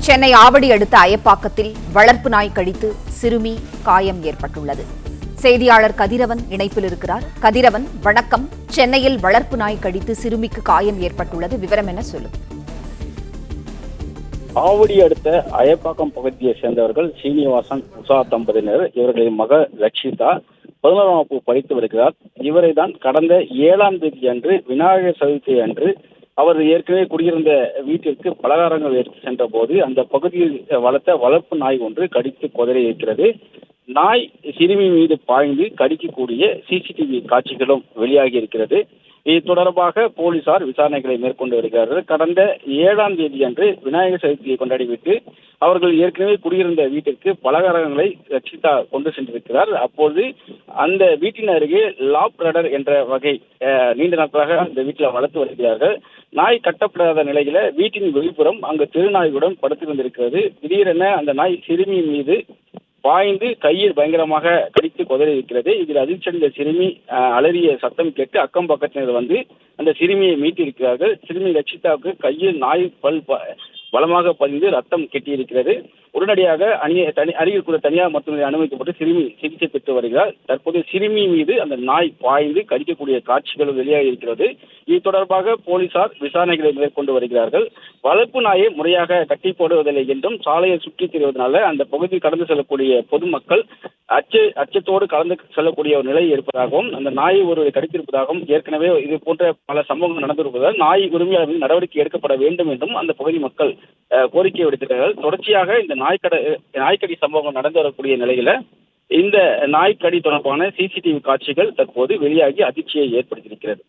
சென்னை ஆவடி அடுத்த அயப்பாக்கத்தில் வளர்ப்பு நாய் கடித்து சிறுமி காயம் ஏற்பட்டுள்ளது. செய்தியாளர் கதிரவன் இணைப்பில் இருக்கிறார். கதிரவன், வணக்கம். சென்னையில் வளர்ப்பு நாய் கடித்து சிறுமிக்கு காயம் ஏற்பட்டுள்ளது, விவரம் என்ன சொல்லுங்க? ஆவடி அடுத்த அயப்பாக்கம் பகுதியை சேர்ந்தவர்கள் சீனிவாசன், உஷா தம்பதியினர். இவர்களின் மகள் ரக்ஷிதா 11ஆம் வகுப்பு படித்து வருகிறார். இவரை தான் கடந்த 7ஆம் தேதி அன்று விநாயகர் சதுர்த்தி அன்று அவர் ஏற்கனவே குடியிருந்த வீட்டிற்கு பலகாரங்கள் எடுத்து சென்ற போது அந்த பகுதியில் வளர்த்த வளர்ப்பு நாய் ஒன்று கடித்து கொதறி இருக்கிறது. நாய் சிறுமி மீது பாய்ந்து கடிக்கக்கூடிய சிசிடிவி காட்சிகளும் வெளியாகி இருக்கிறது. இது தொடர்பாக போலீசார் விசாரணைகளை மேற்கொண்டு வருகிறார்கள். கடந்த 7ஆம் தேதி அன்று விநாயகர் சதுர்த்தியை கொண்டாடிவிட்டு அவர்கள் ஏற்கனவே குடியிருந்த வீட்டிற்கு பலகாரங்களை ரக்ஷிதா கொண்டு சென்றிருக்கிறார். அப்போது அந்த வீட்டின் அருகே லாப்ரடர் என்ற வகை நீண்ட நாட்களாக அந்த வீட்டில் வளர்த்து வருகிறார்கள். நாய் கட்டப்படாத நிலையில வீட்டின் வெளிப்புறம் அங்கு திருநாய்களுடன் படுத்திருந்திருக்கிறது. திடீரென அந்த நாய் சிறுமி மீது பாய்ந்து கையில் பயங்கரமாக கடித்து கொதறி இருக்கிறது. இதில் அதிர்ச்சியடைந்த சிறுமி அலறிய சத்தம் கேட்டு அக்கம் பக்கத்தினர் வந்து அந்த சிறுமியை மீட்டிருக்கிறார்கள். சிறுமி ரக்ஷிதாவுக்கு கையில் நாய் பல் பலமாக பதிந்து ரத்தம் கெட்டியிருக்கிறது. உடனடியாக அருகில் கூட தனியார் மருத்துவமனையில் அனுமதிக்கப்பட்டு சிறுமி சிகிச்சை பெற்று வருகிறார். தற்போது சிறுமி மீது அந்த நாய் பாய்ந்து கடிக்கக்கூடிய காட்சிகள் வெளியாகி இருக்கிறது. இது தொடர்பாக போலீசார் விசாரணைகளை மேற்கொண்டு வருகிறார்கள். வளர்ப்பு நாயை முறையாக கட்டி போடுவதில்லை என்றும் சாலையை சுற்றித் திரிவதனால அந்த பகுதி கடந்து செல்லக்கூடிய பொதுமக்கள் அச்சத்தோடு கலந்து செல்லக்கூடிய ஒரு நிலை இருப்பதாகவும் அந்த நாயை ஒருவரை கடித்திருப்பதாகவும் ஏற்கனவே இது போன்ற பல சம்பவங்கள் நடந்திருப்பதால் நாய் உரிமையாளர்கள் நடவடிக்கை எடுக்கப்பட வேண்டும் என்றும் அந்த பகுதி மக்கள் கோரிக்கை விடுத்திருக்கிறார்கள். தொடர்ச்சியாக இந்த நாய்க்கடி சம்பவங்கள் நடந்து வரக்கூடிய நிலையில இந்த நாய்க்கடி தொடர்பான சிசிடிவி காட்சிகள் தற்போது வெளியாகி அதிர்ச்சியை ஏற்படுத்தியிருக்கிறது.